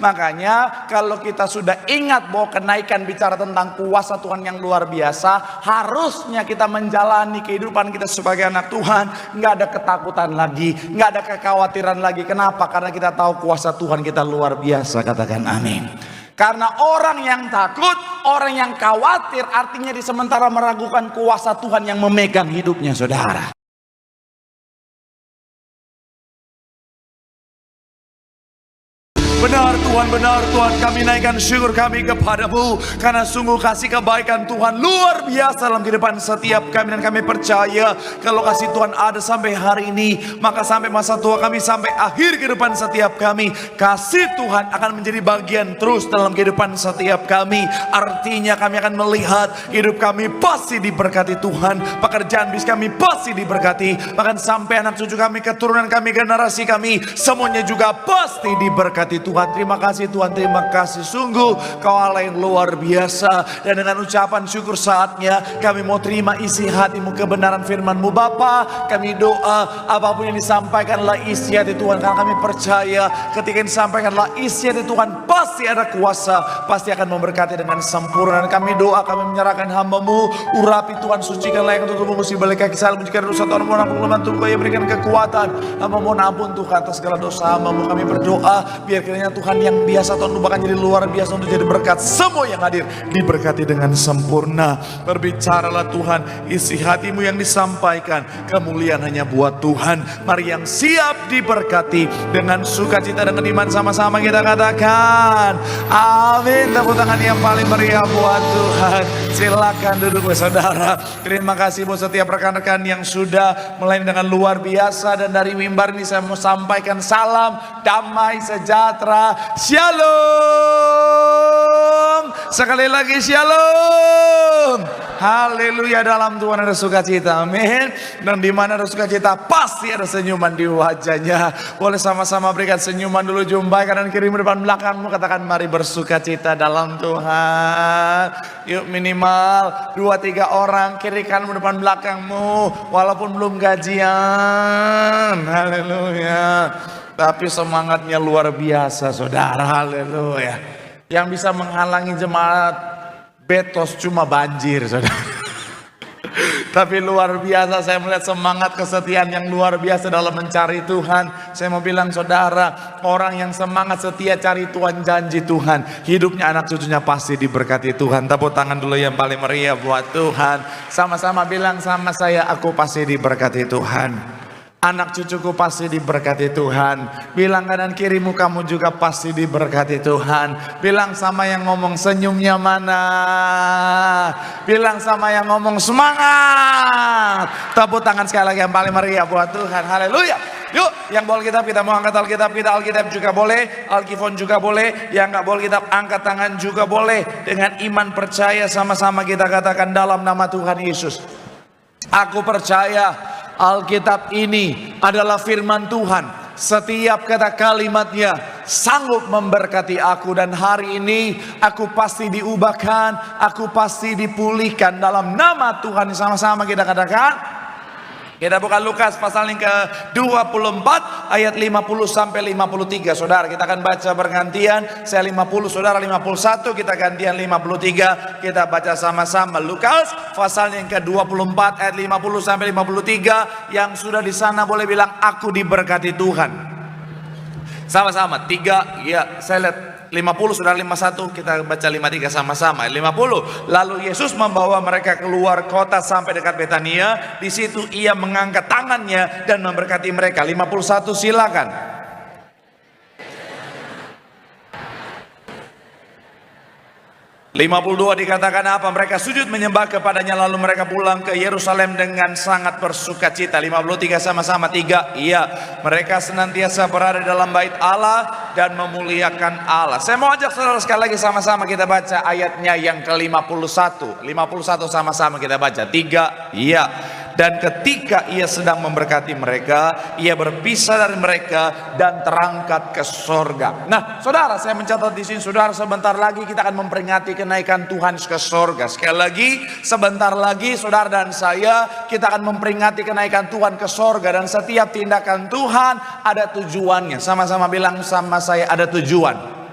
Makanya kalau kita sudah ingat bahwa kenaikan bicara tentang kuasa Tuhan yang luar biasa, harusnya kita menjalani kehidupan kita sebagai anak Tuhan, nggak ada ketakutan lagi, nggak ada kekhawatiran lagi. Kenapa? Karena kita tahu kuasa Tuhan kita luar biasa. Katakan amin. Karena orang yang takut, orang yang khawatir, artinya di sementara meragukan kuasa Tuhan yang memegang hidupnya, saudara. Benar Tuhan, kami naikkan syukur kami kepadamu, karena sungguh kasih kebaikan Tuhan luar biasa dalam kehidupan setiap kami. Dan kami percaya kalau kasih Tuhan ada sampai hari ini, maka sampai masa tua kami, sampai akhir kehidupan setiap kami, kasih Tuhan akan menjadi bagian terus dalam kehidupan setiap kami. Artinya kami akan melihat hidup kami pasti diberkati Tuhan, pekerjaan bisnis kami pasti diberkati, bahkan sampai anak cucu kami, keturunan kami, generasi kami, semuanya juga pasti diberkati Tuhan. Terima kasih Tuhan, terima kasih. Sungguh Kau Allah yang luar biasa. Dan dengan ucapan syukur saatnya kami mau terima isi hatimu, kebenaran firman-Mu Bapa. Kami doa apapun yang disampaikanlah isi hati Tuhan, karena kami percaya ketika yang disampaikanlah isi hati Tuhan, pasti ada kuasa, pasti akan memberkati dengan sempurna. Dan kami doa, kami menyerahkan hamba-Mu, urapi Tuhan, sucikan layak untuk mengusir balik kaki salah, menjadikan dosa Tuhan, mohon ampun kelemahan Tuhan, yang berikan kekuatan. Hamba mohon ampun Tuhan atas segala dosa hamba-Mu. Kami berdoa biar kiranya Tuhan yang biasa Tuhan lupakan jadi luar biasa untuk jadi berkat. Semua yang hadir diberkati dengan sempurna. Berbicaralah Tuhan, isi hatimu yang disampaikan, kemuliaan hanya buat Tuhan. Mari yang siap diberkati dengan sukacita, dengan iman, sama-sama kita katakan amin. Tepuk tangan yang paling meriah buat Tuhan. Silakan duduk saudara. Terima kasih buat setiap rekan-rekan yang sudah melayani dengan luar biasa. Dan dari mimbar ini saya mau sampaikan salam damai sejahtera, shalom. Sekali lagi shalom. Haleluya. Dalam Tuhan ada sukacita, amin. Dan di mana ada sukacita pasti ada senyuman di wajahnya. Boleh sama-sama berikan senyuman dulu, jumpai kanan kiri depan belakangmu, katakan mari bersukacita dalam Tuhan. Yuk minimal 2-3 orang kiri kanan depan belakangmu, walaupun belum gajian. Haleluya. Tapi semangatnya luar biasa saudara, haleluya. Yang bisa menghalangi jemaat betos cuma banjir saudara. Tapi luar biasa saya melihat semangat kesetiaan yang luar biasa dalam mencari Tuhan. Saya mau bilang saudara, orang yang semangat setia cari Tuhan, janji Tuhan, hidupnya anak cucunya pasti diberkati Tuhan. Tepuk tangan dulu yang paling meriah buat Tuhan. Sama-sama bilang sama saya, aku pasti diberkati Tuhan. Anak cucuku pasti diberkati Tuhan. Bilang kanan kirimu, kamu juga pasti diberkati Tuhan. Bilang sama yang ngomong senyumnya mana. Bilang sama yang ngomong semangat. Tepuk tangan sekali lagi yang paling meriah buat Tuhan. Haleluya. Yuk, yang bawa Alkitab kita mau angkat Alkitab kita. Alkitab juga boleh, Alkifon juga boleh. Yang gak bawa Alkitab angkat tangan juga boleh. Dengan iman percaya sama-sama kita katakan dalam nama Tuhan Yesus, aku percaya Alkitab ini adalah firman Tuhan. Setiap kata kalimatnya sanggup memberkati aku. Dan hari ini aku pasti diubahkan, aku pasti dipulihkan dalam nama Tuhan. Sama-sama kita katakan. Kita buka Lukas pasal yang ke-24 ayat 50 sampai 53. Saudara, kita akan baca bergantian. Saya 50, saudara 51, kita gantian 53. Kita baca sama-sama Lukas pasal yang ke-24 ayat 50 sampai 53. Yang sudah di sana boleh bilang aku diberkati Tuhan. Sama-sama 3, ya saya lihat 50, saudara 51, kita baca 53 sama-sama. 50. Lalu Yesus membawa mereka keluar kota sampai dekat Betania. Di situ ia mengangkat tangannya dan memberkati mereka. 51 silakan. 52 dikatakan apa? Mereka sujud menyembah kepadanya, lalu mereka pulang ke Yerusalem dengan sangat bersukacita. 53 sama-sama 3. Iya, mereka senantiasa berada dalam bait Allah dan memuliakan Allah. Saya mau ajak saudara sekali lagi sama-sama kita baca ayatnya yang ke-51. 51 sama-sama kita baca. 3. Iya. Dan ketika ia sedang memberkati mereka, ia berpisah dari mereka dan terangkat ke sorga. Nah, saudara, saya mencatat di sini, saudara, sebentar lagi kita akan memperingati kenaikan Tuhan ke sorga. Sekali lagi, sebentar lagi, saudara dan saya, kita akan memperingati kenaikan Tuhan ke sorga. Dan setiap tindakan Tuhan ada tujuannya. Sama-sama bilang sama saya, ada tujuan.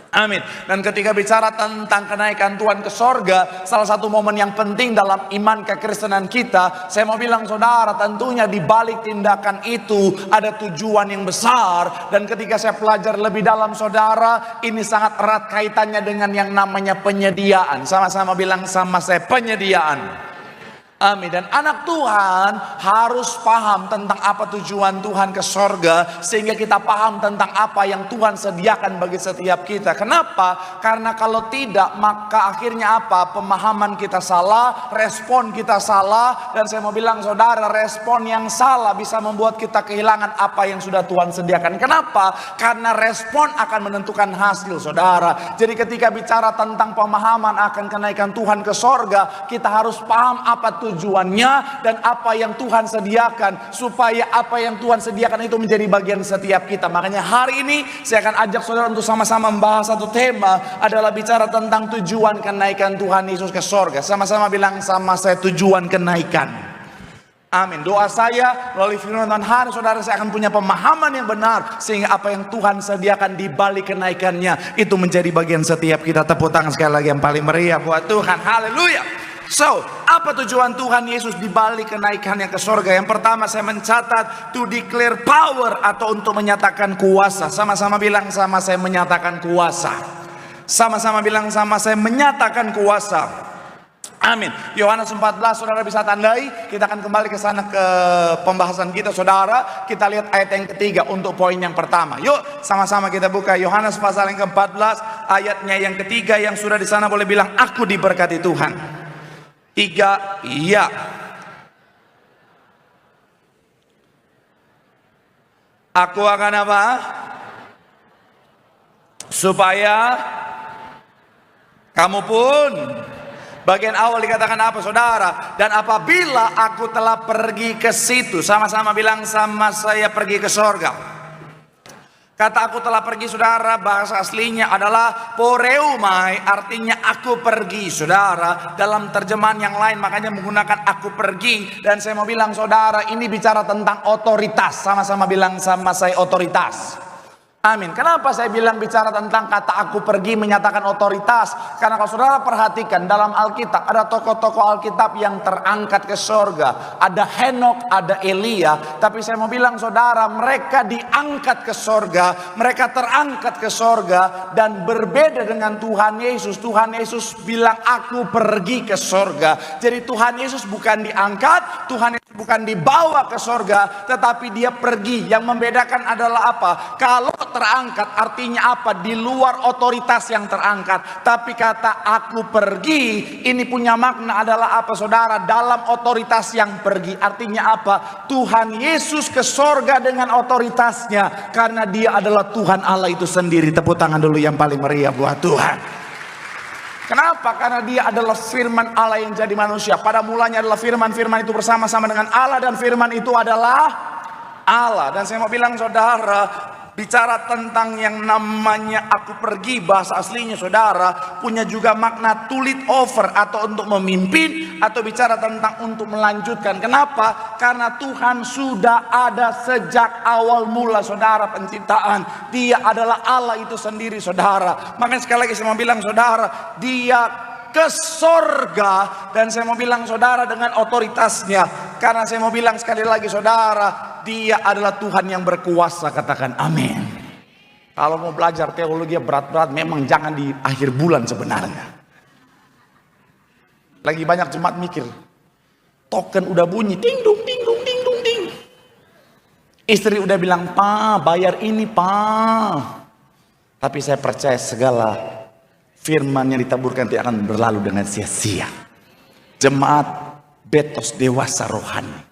Amin. Dan ketika bicara tentang kenaikan Tuhan ke sorga, salah satu momen yang penting dalam iman kekristenan kita, saya mau bilang saudara, tentunya di balik tindakan itu ada tujuan yang besar. Dan ketika saya pelajari lebih dalam saudara, ini sangat erat kaitannya dengan yang namanya penyediaan. Sama-sama bilang sama saya, penyediaan. Amin. Dan anak Tuhan harus paham tentang apa tujuan Tuhan ke sorga, sehingga kita paham tentang apa yang Tuhan sediakan bagi setiap kita. Kenapa? Karena kalau tidak, maka akhirnya apa? Pemahaman kita salah, respon kita salah. Dan saya mau bilang saudara, respon yang salah bisa membuat kita kehilangan apa yang sudah Tuhan sediakan. Kenapa? Karena respon akan menentukan hasil saudara. Jadi ketika bicara tentang pemahaman akan kenaikan Tuhan ke sorga, kita harus paham apa tujuannya dan apa yang Tuhan sediakan, supaya apa yang Tuhan sediakan itu menjadi bagian setiap kita. Makanya hari ini saya akan ajak saudara untuk sama-sama membahas satu tema, adalah bicara tentang tujuan kenaikan Tuhan Yesus ke sorga. Sama-sama bilang sama saya, tujuan kenaikan. Amin. Doa saya melalui firman Tuhan hari saudara, saya akan punya pemahaman yang benar, sehingga apa yang Tuhan sediakan di balik kenaikannya itu menjadi bagian setiap kita. Tepuk tangan sekali lagi yang paling meriah buat Tuhan. Haleluya. So, apa tujuan Tuhan Yesus di balik kenaikannya ke sorga? Yang pertama saya mencatat, to declare power, atau untuk menyatakan kuasa. Sama-sama bilang sama saya, menyatakan kuasa. Sama-sama bilang sama saya, menyatakan kuasa. Amin. Yohanes 14 saudara bisa tandai. Kita akan kembali ke sana ke pembahasan kita saudara. Kita lihat ayat yang ketiga untuk poin yang pertama. Yuk sama-sama kita buka Yohanes pasal yang ke-14 ayatnya yang ketiga. Yang sudah di sana boleh bilang, aku diberkati Tuhan. 3, iya. Aku akan apa? Supaya kamu pun. Bagian awal dikatakan apa saudara? Dan apabila aku telah pergi ke situ, sama-sama bilang sama saya, pergi ke sorga. Kata aku telah pergi saudara, bahasa aslinya adalah poreumai, artinya aku pergi saudara. Dalam terjemahan yang lain makanya menggunakan aku pergi. Dan saya mau bilang saudara, ini bicara tentang otoritas. Sama-sama bilang sama saya, otoritas. Amin. Kenapa saya bilang bicara tentang kata aku pergi menyatakan otoritas? Karena kalau saudara perhatikan dalam Alkitab, ada tokoh-tokoh Alkitab yang terangkat ke sorga. Ada Henok, ada Elia. Tapi saya mau bilang saudara, mereka diangkat ke sorga, mereka terangkat ke sorga. Dan berbeda dengan Tuhan Yesus. Tuhan Yesus bilang aku pergi ke sorga. Jadi Tuhan Yesus bukan diangkat, Tuhan Yesus bukan dibawa ke sorga, tetapi dia pergi. Yang membedakan adalah apa? Kalau terangkat artinya apa? Di luar otoritas yang terangkat. Tapi kata aku pergi ini punya makna adalah apa saudara? Dalam otoritas yang pergi. Artinya apa? Tuhan Yesus ke sorga dengan otoritasnya, karena dia adalah Tuhan Allah itu sendiri. Tepuk tangan dulu yang paling meriah buat Tuhan. Kenapa? Karena dia adalah firman Allah yang jadi manusia. Pada mulanya adalah firman, firman itu bersama-sama dengan Allah, dan firman itu adalah Allah. Dan saya mau bilang saudara, bicara tentang yang namanya aku pergi, bahasa aslinya saudara punya juga makna to lead over, atau untuk memimpin, atau bicara tentang untuk melanjutkan. Kenapa? Karena Tuhan sudah ada sejak awal mula saudara penciptaan. Dia adalah Allah itu sendiri saudara. Makanya sekali lagi saya mau bilang saudara, dia ke sorga. Dan saya mau bilang saudara dengan otoritasnya. Karena saya mau bilang sekali lagi saudara, dia adalah Tuhan yang berkuasa. Katakan amin. Kalau mau belajar teologi berat-berat, memang jangan di akhir bulan sebenarnya. Lagi banyak jemaat mikir, token udah bunyi, ding dung ding dung ding dung ding. Istri udah bilang, "Pa, bayar ini, Pa." Tapi saya percaya segala firman yang ditaburkan tidak akan berlalu dengan sia-sia. Jemaat Betos dewasa rohani.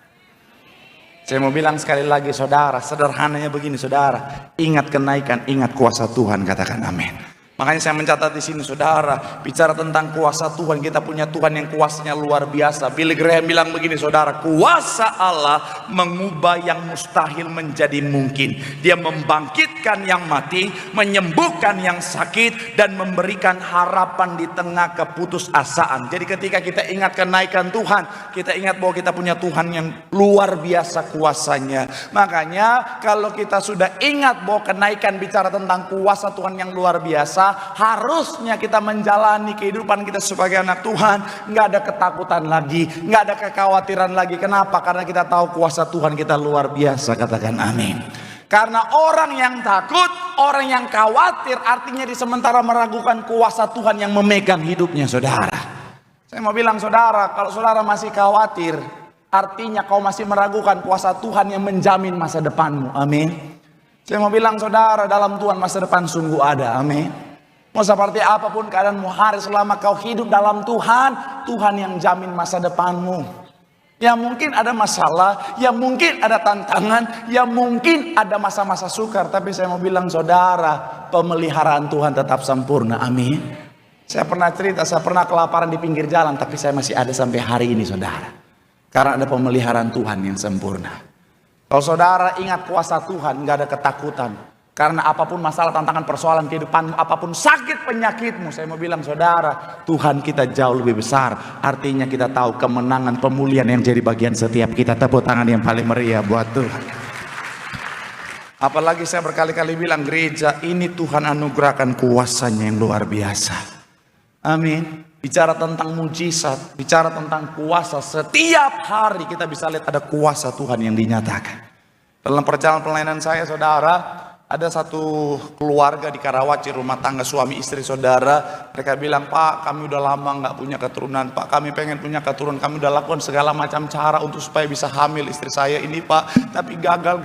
Saya mau bilang sekali lagi saudara, sederhananya begini saudara, ingat kenaikan, ingat kuasa Tuhan, katakan amin. Makanya saya mencatat di sini saudara, bicara tentang kuasa Tuhan, kita punya Tuhan yang kuasanya luar biasa. Billy Graham bilang begini saudara, kuasa Allah mengubah yang mustahil menjadi mungkin. Dia membangkitkan yang mati, menyembuhkan yang sakit, dan memberikan harapan di tengah keputusasaan. Jadi ketika kita ingat kenaikan Tuhan, kita ingat bahwa kita punya Tuhan yang luar biasa kuasanya. Makanya kalau kita sudah ingat bahwa kenaikan bicara tentang kuasa Tuhan yang luar biasa, biasa. Harusnya kita menjalani kehidupan kita sebagai anak Tuhan, nggak ada ketakutan lagi, nggak ada kekhawatiran lagi. Kenapa? Karena kita tahu kuasa Tuhan kita luar biasa. Katakan amin. Karena orang yang takut, orang yang khawatir, artinya di sementara meragukan kuasa Tuhan yang memegang hidupnya, saudara. Saya mau bilang saudara, kalau saudara masih khawatir, artinya kau masih meragukan kuasa Tuhan yang menjamin masa depanmu. Amin. Saya mau bilang saudara, dalam Tuhan masa depan sungguh ada. Amin. Mau seperti apapun keadaanmu hari, selama kau hidup dalam Tuhan, Tuhan yang jamin masa depanmu. Ya mungkin ada masalah, ya mungkin ada tantangan, ya mungkin ada masa-masa sukar. Tapi saya mau bilang saudara, pemeliharaan Tuhan tetap sempurna. Amin. Saya pernah cerita, saya pernah kelaparan di pinggir jalan, tapi saya masih ada sampai hari ini saudara. Karena ada pemeliharaan Tuhan yang sempurna. Kalau saudara ingat kuasa Tuhan, nggak ada ketakutan. Karena apapun masalah, tantangan, persoalan kehidupanmu, apapun sakit penyakitmu, saya mau bilang saudara, Tuhan kita jauh lebih besar. Artinya kita tahu kemenangan, pemulihan yang jadi bagian setiap kita. Tepuk tangan yang paling meriah buat Tuhan. Apalagi saya berkali-kali bilang, gereja ini Tuhan anugerahkan kuasanya yang luar biasa. Amin. Bicara tentang mujizat, bicara tentang kuasa, setiap hari kita bisa lihat ada kuasa Tuhan yang dinyatakan. Dalam perjalanan pelayanan saya saudara, ada satu keluarga di Karawaci, rumah tangga suami istri saudara. Mereka bilang, Pak kami udah lama nggak punya keturunan, Pak kami pengen punya keturunan. Kami udah lakukan segala macam cara untuk supaya bisa hamil istri saya ini Pak. Tapi gagal.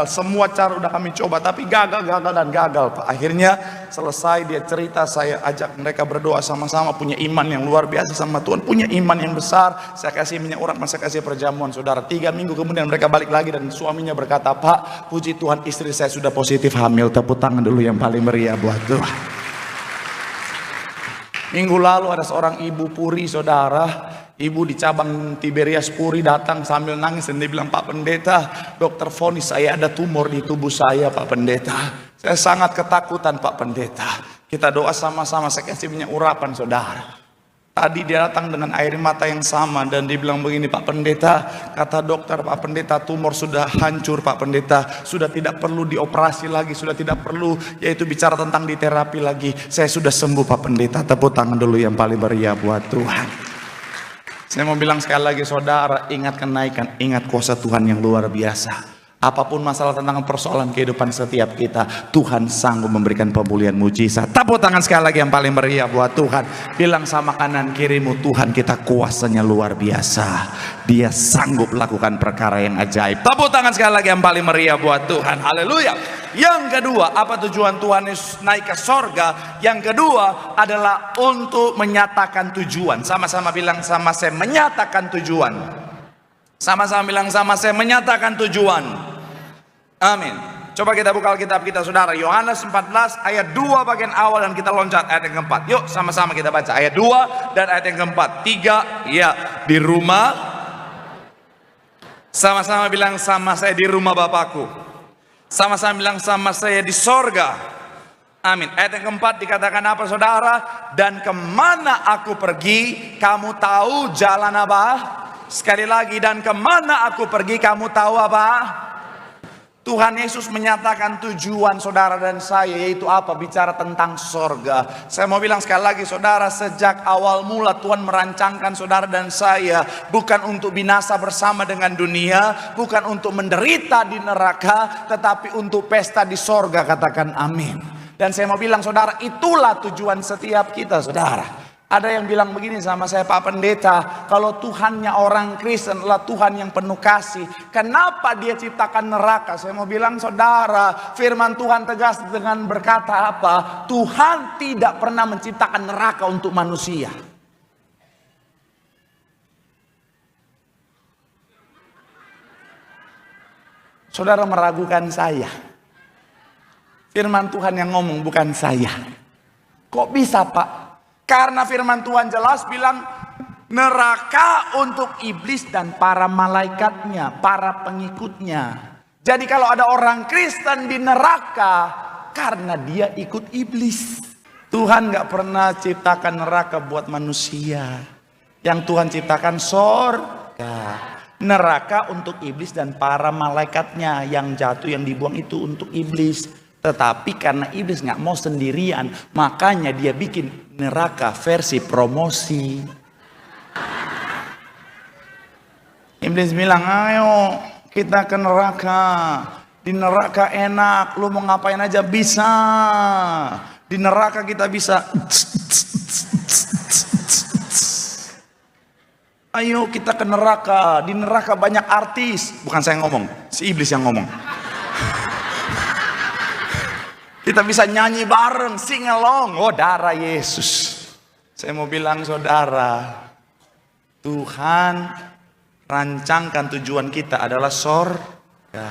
Semua cara udah kami coba, tapi gagal dan gagal Pak. Akhirnya selesai dia cerita, saya ajak mereka berdoa sama-sama. Punya iman yang luar biasa sama Tuhan, punya iman yang besar. Saya kasih minyak urat, saya kasih perjamuan saudara. 3 minggu kemudian mereka balik lagi dan suaminya berkata, Pak puji Tuhan istri saya sudah positif hamil. Tepuk tangan dulu yang paling meriah buat Tuhan. Minggu lalu ada seorang ibu Puri saudara, ibu di cabang Tiberias Puri datang sambil nangis dan dia bilang, Pak Pendeta, dokter vonis saya ada tumor di tubuh saya Pak Pendeta. Saya sangat ketakutan Pak Pendeta. Kita doa sama-sama, saya kasih minyak urapan saudara. Tadi dia datang dengan air mata yang sama dan dia bilang begini, Pak Pendeta, kata dokter, Pak Pendeta tumor sudah hancur Pak Pendeta, sudah tidak perlu dioperasi lagi, sudah tidak perlu yaitu bicara tentang diterapi lagi, saya sudah sembuh Pak Pendeta. Tepuk tangan dulu yang paling meriah buat Tuhan. Saya mau bilang sekali lagi saudara, ingat kenaikan, ingat kuasa Tuhan yang luar biasa. Apapun masalah tentang persoalan kehidupan setiap kita, Tuhan sanggup memberikan pemulihan mujizat. Tepuk tangan sekali lagi yang paling meriah buat Tuhan. Bilang sama kanan kirimu, Tuhan kita kuasanya luar biasa. Dia sanggup lakukan perkara yang ajaib. Tepuk tangan sekali lagi yang paling meriah buat Tuhan. Haleluya. Yang kedua, apa tujuan Tuhan Yesus naik ke sorga? Yang kedua adalah untuk menyatakan tujuan. Sama-sama bilang sama saya, menyatakan tujuan. Sama-sama bilang sama saya, menyatakan tujuan. Amin. Coba kita buka Alkitab kita saudara, Yohanes 14 ayat 2 bagian awal dan kita loncat ayat yang keempat. Yuk sama-sama kita baca ayat 2 dan ayat yang keempat. 3, ya di rumah. Sama-sama bilang sama saya di rumah Bapakku. Sama-sama bilang sama saya di sorga. Amin. Ayat yang keempat dikatakan apa saudara? Dan kemana aku pergi, kamu tahu jalan apa? Sekali lagi, dan kemana aku pergi, kamu tahu apa? Tuhan Yesus menyatakan tujuan saudara dan saya, yaitu apa? Bicara tentang sorga. Saya mau bilang sekali lagi saudara, sejak awal mula Tuhan merancangkan saudara dan saya bukan untuk binasa bersama dengan dunia, bukan untuk menderita di neraka, tetapi untuk pesta di sorga. Katakan amin. Dan saya mau bilang saudara, itulah tujuan setiap kita saudara. Ada yang bilang begini sama saya, Pak Pendeta, kalau Tuhannya orang Kristen adalah Tuhan yang penuh kasih, kenapa dia ciptakan neraka? Saya mau bilang saudara, firman Tuhan tegas dengan berkata apa? Tuhan tidak pernah menciptakan neraka untuk manusia. Saudara meragukan saya. Firman Tuhan yang ngomong, bukan saya. Kok bisa Pak? Karena firman Tuhan jelas bilang neraka untuk iblis dan para malaikatnya, para pengikutnya. Jadi kalau ada orang Kristen di neraka karena dia ikut iblis. Tuhan gak pernah ciptakan neraka buat manusia. Yang Tuhan ciptakan sorga. Neraka untuk iblis dan para malaikatnya. Yang jatuh, yang dibuang itu untuk iblis. Tetapi karena iblis nggak mau sendirian, makanya dia bikin neraka versi promosi. Iblis bilang, ayo kita ke neraka. Di neraka enak, lu mau ngapain aja bisa. Di neraka kita bisa. Ayo kita ke neraka. Di neraka banyak artis. Bukan saya ngomong, si iblis yang ngomong. Kita bisa nyanyi bareng, sing along. Oh, darah Yesus. Saya mau bilang saudara, Tuhan rancangkan tujuan kita adalah surga.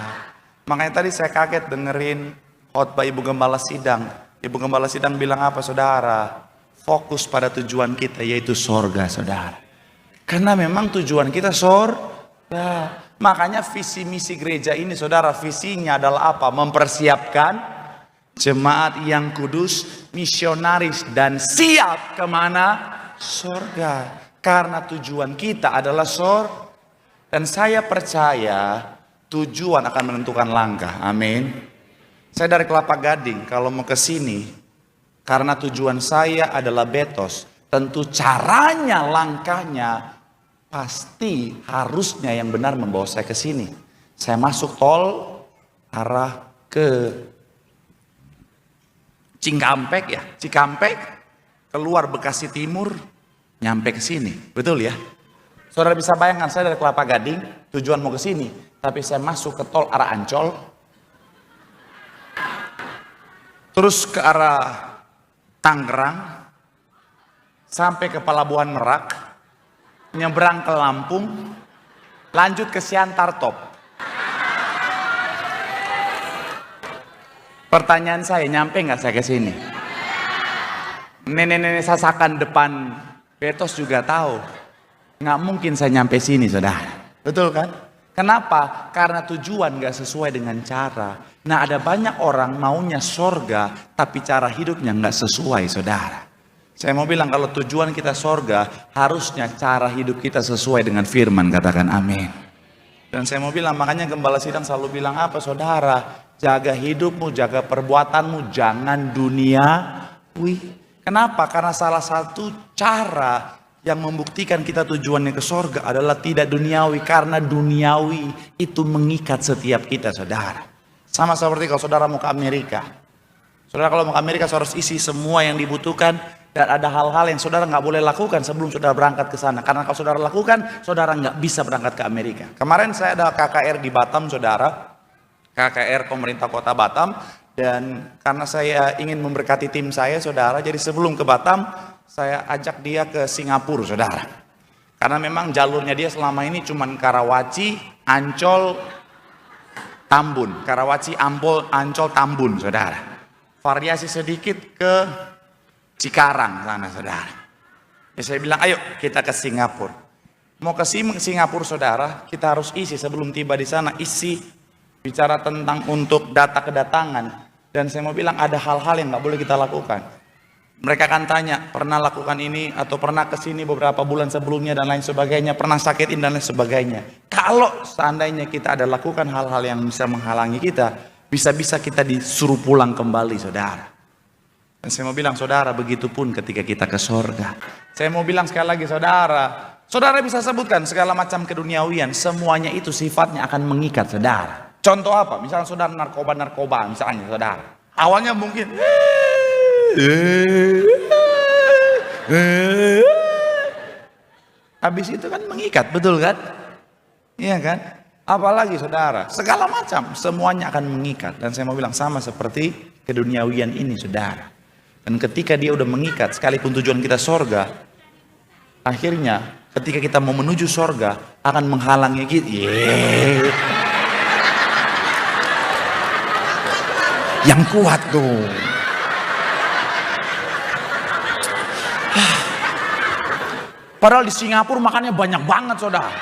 Makanya tadi saya kaget dengerin khotbah Ibu Gembala Sidang. Ibu Gembala Sidang bilang apa saudara? Fokus pada tujuan kita yaitu surga saudara. Karena memang tujuan kita surga. Makanya visi misi gereja ini saudara, visinya adalah apa? Mempersiapkan jemaat yang kudus, misionaris dan siap kemana? Surga. Karena tujuan kita adalah surga. Dan saya percaya tujuan akan menentukan langkah. Amin. Saya dari Kelapa Gading, kalau mau ke sini, karena tujuan saya adalah Betos, tentu caranya, langkahnya pasti harusnya yang benar membawa saya ke sini. Saya masuk tol arah ke Cikampek ya, Cikampek, keluar Bekasi Timur, nyampe ke sini, betul ya? Saudara bisa bayangkan saya dari Kelapa Gading, tujuan mau ke sini, tapi saya masuk ke tol arah Ancol, terus ke arah Tangerang, sampai ke Pelabuhan Merak, nyebrang ke Lampung, lanjut ke Siantar Top. Pertanyaan saya, nyampe nggak saya ke sini? Nenek-nenek Sasakan depan Betos juga tahu, nggak mungkin saya nyampe sini, saudara. Betul kan? Kenapa? Karena tujuan nggak sesuai dengan cara. Nah, ada banyak orang maunya sorga, tapi cara hidupnya nggak sesuai, saudara. Saya mau bilang kalau tujuan kita sorga, harusnya cara hidup kita sesuai dengan firman. Katakan amin. Dan saya mau bilang, makanya Gembala Sidang selalu bilang apa, saudara? Jaga hidupmu, jaga perbuatanmu, jangan duniawi. Kenapa? Karena salah satu cara yang membuktikan kita tujuannya ke sorga adalah tidak duniawi. Karena duniawi itu mengikat setiap kita, saudara. Sama seperti kalau saudara mau ke Amerika. Saudara kalau mau ke Amerika, saudara harus isi semua yang dibutuhkan. Dan ada hal-hal yang saudara nggak boleh lakukan sebelum saudara berangkat ke sana. Karena kalau saudara lakukan, saudara nggak bisa berangkat ke Amerika. Kemarin saya ada KKR di Batam, saudara. KKR pemerintah kota Batam. Dan karena saya ingin memberkati tim saya, saudara. Jadi sebelum ke Batam, saya ajak dia ke Singapura, saudara. Karena memang jalurnya dia selama ini cuma Karawaci, Ancol, Tambun. Karawaci, Ancol, Tambun, saudara. Variasi sedikit ke Cikarang sana, saudara. Ya, saya bilang, ayo kita ke Singapura. Mau ke Singapura, saudara, kita harus isi sebelum tiba di sana, isi bicara tentang untuk data kedatangan. Dan saya mau bilang ada hal-hal yang nggak boleh kita lakukan. Mereka akan tanya, pernah lakukan ini atau pernah ke sini beberapa bulan sebelumnya dan lain sebagainya, pernah sakitin dan lain sebagainya. Kalau seandainya kita ada lakukan hal-hal yang bisa menghalangi kita, bisa-bisa kita disuruh pulang kembali, saudara. Dan saya mau bilang, saudara, begitupun ketika kita ke surga. Saya mau bilang sekali lagi, saudara, saudara bisa sebutkan segala macam keduniawian, semuanya itu sifatnya akan mengikat, saudara. Contoh apa? Misalnya saudara narkoba, misalnya saudara. Awalnya mungkin habis itu kan mengikat, betul kan? Iya kan? Apalagi saudara, segala macam, semuanya akan mengikat. Dan saya mau bilang sama seperti keduniawian ini, saudara. Dan ketika dia udah mengikat, sekalipun tujuan kita sorga, akhirnya ketika kita mau menuju sorga, akan menghalangi kita. Yang kuat tuh. Padahal di Singapura makannya banyak banget, saudara.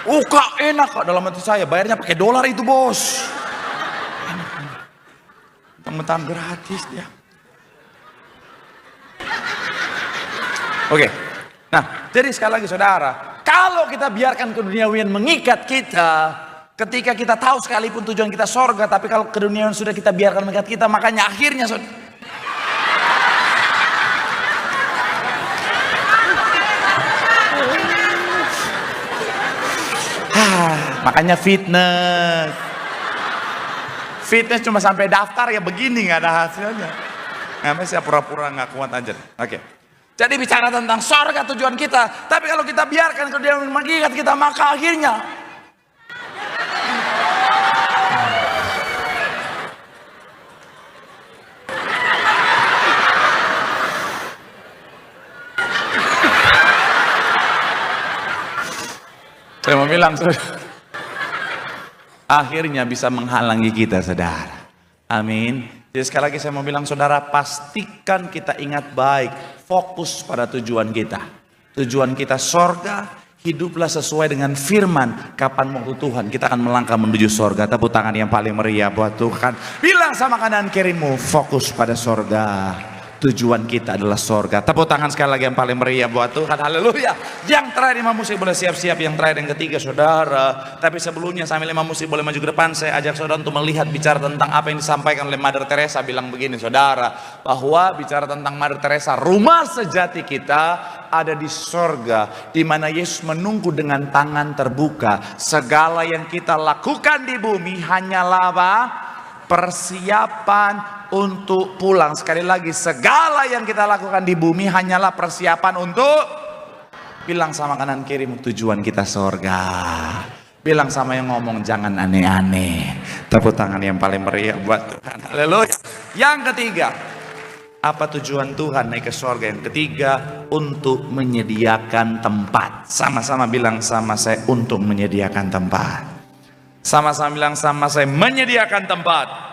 Kak enak kak, dalam hati saya, bayarnya pakai dolar itu, bos. Mentang-mentang gratis dia. Oke. Nah, jadi sekali lagi saudara, kalau kita biarkan keduniawian mengikat kita, Ketika kita tahu sekalipun tujuan kita sorga, tapi kalau keduniaan sudah kita biarkan mengikat kita, makanya akhirnya makanya fitness cuma sampai daftar ya begini, nggak ada hasilnya. Namanya saya pura-pura nggak kuat aja. Oke. Jadi bicara tentang sorga tujuan kita, tapi kalau kita biarkan keduniaan mengikat kita, maka akhirnya saya mau bilang, akhirnya bisa menghalangi kita, saudara. Amin. Jadi sekali lagi saya mau bilang, saudara, pastikan kita ingat baik, fokus pada tujuan kita. Tujuan kita sorga, hiduplah sesuai dengan firman. Kapan waktu Tuhan, kita akan melangkah menuju sorga. Tepuk tangan yang paling meriah buat Tuhan. Bilang sama kanan kirimu, fokus pada sorga. Tujuan kita adalah sorga. Tepuk tangan sekali lagi yang paling meriah buat Tuhan. Haleluya. Yang terakhir, imam musik boleh siap-siap. Yang terakhir, yang ketiga, saudara. Tapi sebelumnya sambil imam musik boleh maju ke depan, saya ajak saudara untuk melihat bicara tentang apa yang disampaikan oleh Mother Teresa. Bilang begini, saudara, bahwa bicara tentang Mother Teresa, rumah sejati kita ada di sorga, di mana Yesus menunggu dengan tangan terbuka. Segala yang kita lakukan di bumi hanyalah apa? Persiapan untuk pulang. Sekali lagi, segala yang kita lakukan di bumi hanyalah persiapan untuk, bilang sama kanan kiri, tujuan kita sorga. Bilang sama yang ngomong, jangan aneh-aneh. Tepuk tangan yang paling meriah buat Tuhan. Haleluya. Yang ketiga, apa tujuan Tuhan naik ke sorga? Yang ketiga, untuk menyediakan tempat. Sama-sama bilang sama saya, untuk menyediakan tempat. Sama-sama bilang sama saya, menyediakan tempat.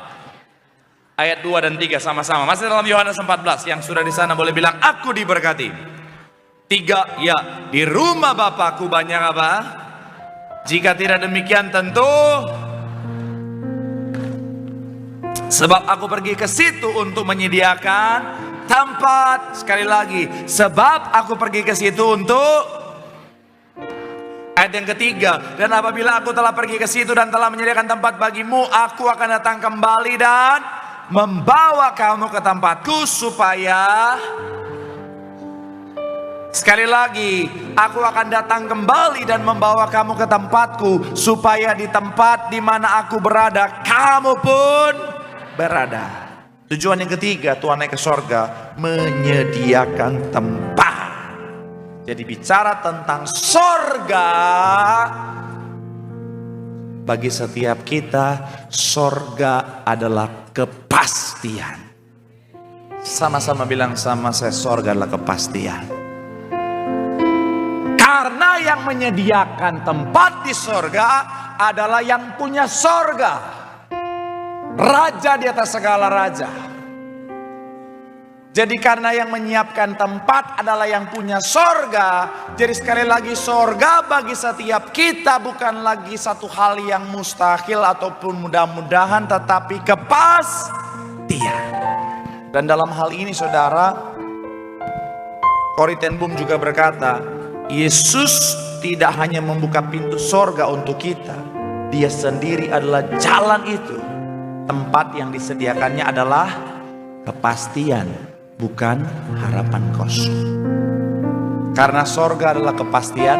Ayat 2 dan 3 sama-sama. Masih dalam Yohanes 14. Yang sudah di sana boleh bilang, aku diberkati. 3, ya, di rumah Bapakku banyak apa? Jika tidak demikian tentu, sebab aku pergi ke situ untuk menyediakan tempat. Sekali lagi, sebab aku pergi ke situ untuk. Ayat yang ketiga, dan apabila aku telah pergi ke situ dan telah menyediakan tempat bagimu, aku akan datang kembali dan membawa kamu ke tempatku, supaya, sekali lagi, aku akan datang kembali dan membawa kamu ke tempatku, supaya di tempat di mana aku berada, kamu pun berada. Tujuan yang ketiga Tuhan naik ke sorga, menyediakan tempat. Jadi bicara tentang sorga, bagi setiap kita, sorga adalah kepastian. Sama-sama bilang sama saya, sorga adalah kepastian. Karena yang menyediakan tempat di sorga adalah yang punya sorga. Raja di atas segala raja. Jadi karena yang menyiapkan tempat adalah yang punya sorga. Jadi sekali lagi, sorga bagi setiap kita bukan lagi satu hal yang mustahil ataupun mudah-mudahan, tetapi kepastian. Dan dalam hal ini, saudara, Corrie ten Boom juga berkata, Yesus tidak hanya membuka pintu sorga untuk kita, Dia sendiri adalah jalan itu. Tempat yang disediakannya adalah kepastian, bukan harapan kosong. Karena sorga adalah kepastian,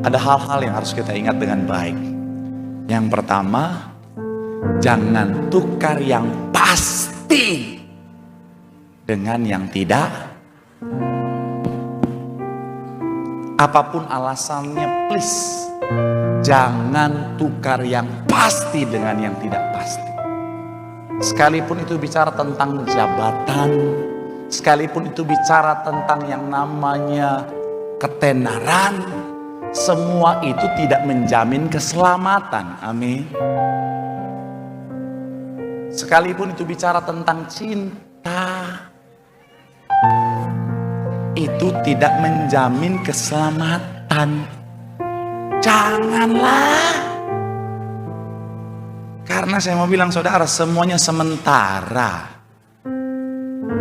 ada hal-hal yang harus kita ingat dengan baik. Yang pertama, jangan tukar yang pasti dengan yang tidak. Apapun alasannya, please, jangan tukar yang pasti dengan yang tidak pasti. Sekalipun itu bicara tentang jabatan, sekalipun itu bicara tentang yang namanya ketenaran, semua itu tidak menjamin keselamatan. Amin. Sekalipun itu bicara tentang cinta, itu tidak menjamin keselamatan. Janganlah. Karena saya mau bilang, saudara, semuanya sementara.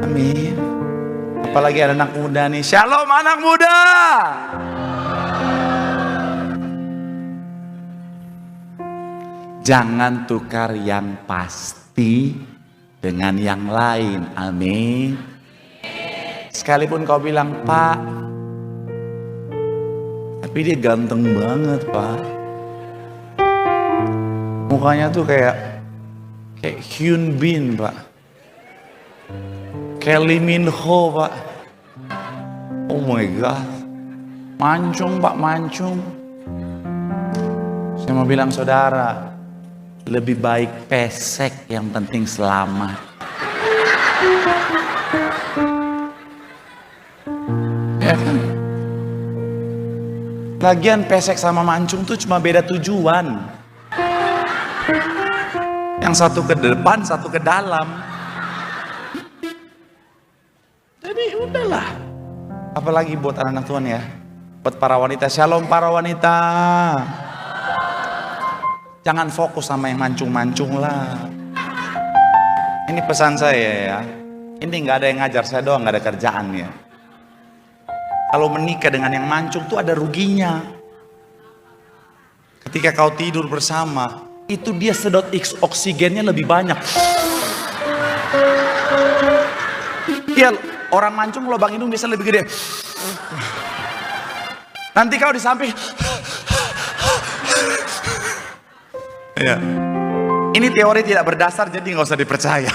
Amin. Apalagi ada anak muda nih. Shalom anak muda. Jangan tukar yang pasti dengan yang lain. Amin. Sekalipun kau bilang, Pak, tapi dia ganteng banget, Pak. Mukanya tuh kayak Hyun Bin, Pak. Kayak Lee Min Ho, Pak. Oh my God. Mancung, Pak, mancung. Saya mau bilang, saudara, lebih baik pesek, yang penting selamat. Ya kan? Lagian pesek sama mancung tuh cuma beda tujuan. Yang satu ke depan, satu ke dalam. Jadi udahlah. Apalagi buat anak-anak Tuhan ya. Buat para wanita, shalom para wanita. Jangan fokus sama yang mancung-mancung lah. Ini pesan saya ya. Ini nggak ada yang ngajar saya doang, nggak ada kerjaan ya. Kalau menikah dengan yang mancung tuh ada ruginya. Ketika kau tidur bersama, itu dia sedot oksigennya lebih banyak. Iya, orang mancung lubang hidung biasa lebih gede. Nanti kau di samping. Ya. Ini teori tidak berdasar, jadi nggak usah dipercaya.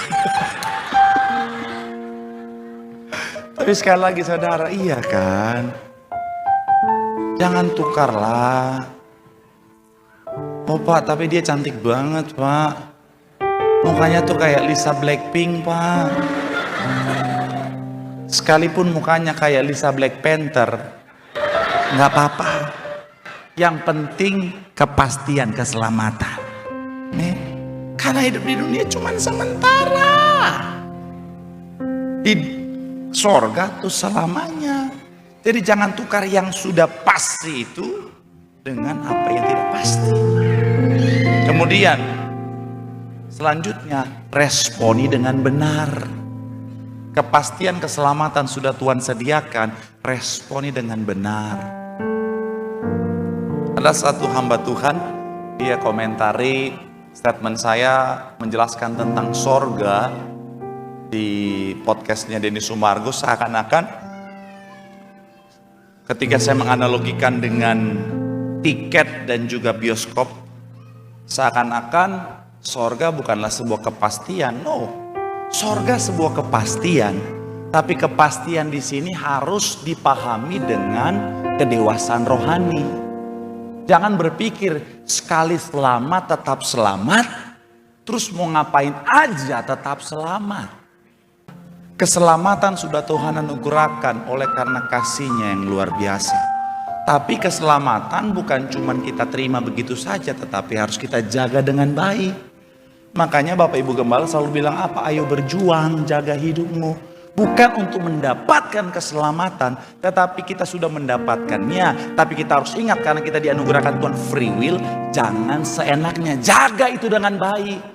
Tapi sekali lagi saudara, iya kan? Jangan tukarlah. Oh Pak, tapi dia cantik banget Pak. Mukanya tuh kayak Lisa Blackpink Pak. Sekalipun mukanya kayak Lisa Black Panther, nggak apa-apa. Yang penting kepastian keselamatan. Nih, karena hidup di dunia cuma sementara. Di sorga tuh selamanya. Jadi jangan tukar yang sudah pasti itu dengan apa yang tidak pasti. Kemudian selanjutnya responi dengan benar. Kepastian keselamatan sudah Tuhan sediakan, responi dengan benar. Ada satu hamba Tuhan, dia komentari statement saya menjelaskan tentang sorga di podcastnya Denny Sumargo, seakan-akan ketika saya menganalogikan dengan tiket dan juga bioskop, seakan-akan sorga bukanlah sebuah kepastian. No, sorga sebuah kepastian, tapi kepastian di sini harus dipahami dengan kedewasaan rohani. Jangan berpikir sekali selamat tetap selamat, terus mau ngapain aja tetap selamat. Keselamatan sudah Tuhan anugerahkan oleh karena kasih-Nya yang luar biasa. Tapi keselamatan bukan cuma kita terima begitu saja, tetapi harus kita jaga dengan baik. Makanya Bapak Ibu Gembala selalu bilang apa? Ayo berjuang, jaga hidupmu. Bukan untuk mendapatkan keselamatan, tetapi kita sudah mendapatkannya. Tapi kita harus ingat, karena kita dianugerahkan Tuhan free will, jangan seenaknya, jaga itu dengan baik.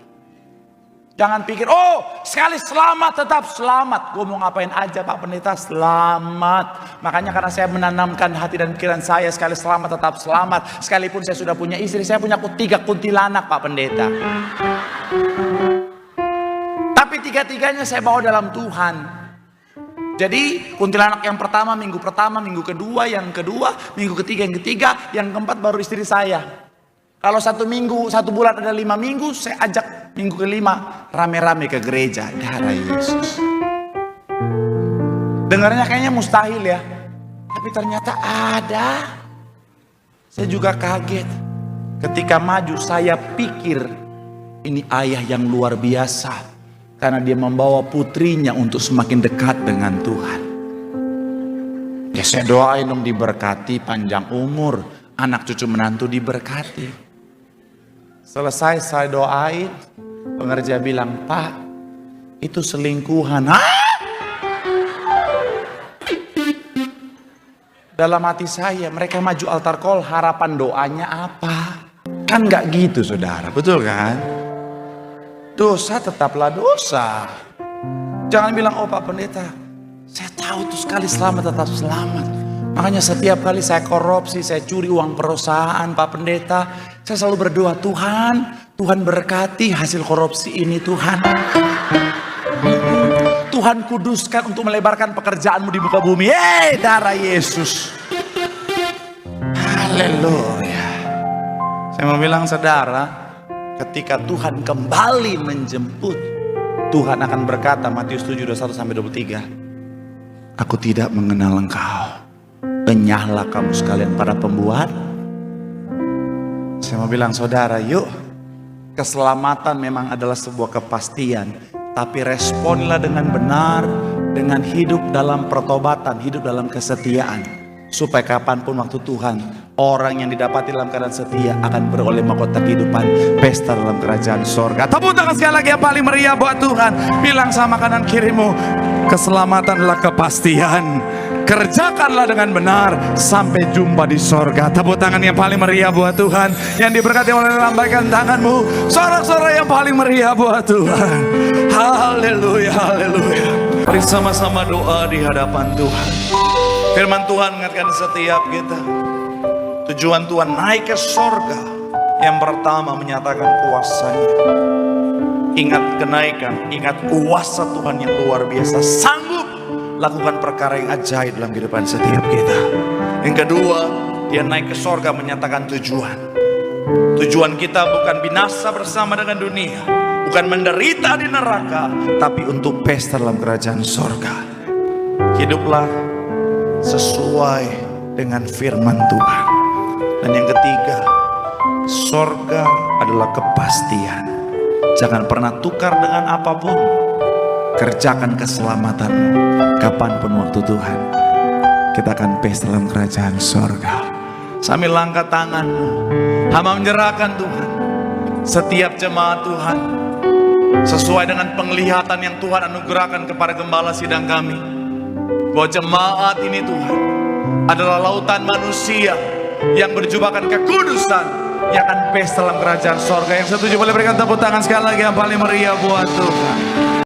Jangan pikir, oh sekali selamat tetap selamat. Gue mau ngapain aja Pak Pendeta, selamat. Makanya karena saya menanamkan hati dan pikiran saya, sekali selamat tetap selamat. Sekalipun saya sudah punya istri, saya punya 3 kuntilanak Pak Pendeta. Tapi 3-tiganya saya bawa dalam Tuhan. Jadi kuntilanak yang pertama, minggu kedua, yang kedua, minggu ketiga, yang keempat baru istri saya. Kalau 1 minggu, 1 bulan ada 5 minggu, saya ajak minggu kelima rame-rame ke gereja. Darah Yesus. Dengarnya kayaknya mustahil ya, tapi ternyata ada. Saya juga kaget ketika maju. Saya pikir ini ayah yang luar biasa, karena dia membawa putrinya untuk semakin dekat dengan Tuhan. Ya saya doain dong diberkati, panjang umur, anak cucu menantu diberkati. Selesai saya doain, pengerja bilang, Pak, itu selingkuhan. Hah? Dalam hati saya, mereka maju altar call, harapan doanya apa? Kan gak gitu saudara, betul kan? Dosa tetaplah dosa. Jangan bilang, oh Pak Pendeta, saya tahu tuh sekali selamat tetap selamat. Makanya setiap kali saya korupsi, saya curi uang perusahaan Pak Pendeta, saya selalu berdoa, Tuhan Tuhan berkati hasil korupsi ini Tuhan. Tuhan kuduskan untuk melebarkan pekerjaanmu di muka bumi. Darah Yesus. Haleluya. Saya mau bilang saudara, ketika Tuhan kembali menjemput, Tuhan akan berkata, Matius 7:21-23, aku tidak mengenal engkau. Enyahlah kamu sekalian para pembuat. Saya mau bilang saudara, yuk, keselamatan memang adalah sebuah kepastian, tapi responlah dengan benar, dengan hidup dalam pertobatan, hidup dalam kesetiaan, supaya kapanpun waktu Tuhan, orang yang didapati dalam keadaan setia akan beroleh mahkota kehidupan, pesta dalam kerajaan sorga. Tepuk tangan sekali lagi yang paling meriah buat Tuhan. Bilang sama kanan kirimu, keselamatan adalah kepastian. Kerjakanlah dengan benar sampai jumpa di sorga. Tepuk tangan yang paling meriah buat Tuhan. Yang diberkati oleh lambaikan tanganmu. Sorak-sorak yang paling meriah buat Tuhan. Haleluya, haleluya. Mari sama-sama doa di hadapan Tuhan. Firman Tuhan mengingatkan setiap kita, tujuan Tuhan naik ke sorga, yang pertama menyatakan kuasanya. Ingat kenaikan, ingat kuasa Tuhan yang luar biasa, sanggup lakukan perkara yang ajaib dalam kehidupan setiap kita. Yang kedua, dia naik ke sorga menyatakan tujuan. Tujuan kita bukan binasa bersama dengan dunia, bukan menderita di neraka, tapi untuk pesta dalam kerajaan sorga. Hiduplah sesuai dengan firman Tuhan. Dan yang ketiga, sorga adalah kepastian. Jangan pernah tukar dengan apapun. Kerjakan keselamatanmu kapanpun waktu Tuhan. Kita akan pesta dalam kerajaan sorga. Sambil langkah tanganmu, hamba menyerahkan Tuhan setiap jemaat Tuhan sesuai dengan penglihatan yang Tuhan anugerahkan kepada gembala sidang kami, bahwa jemaat ini Tuhan adalah lautan manusia yang berjubahkan kekudusan, yang akan pesta dalam kerajaan sorga. Yang setuju boleh berikan tepuk tangan sekali lagi yang paling meriah buat Tuhan.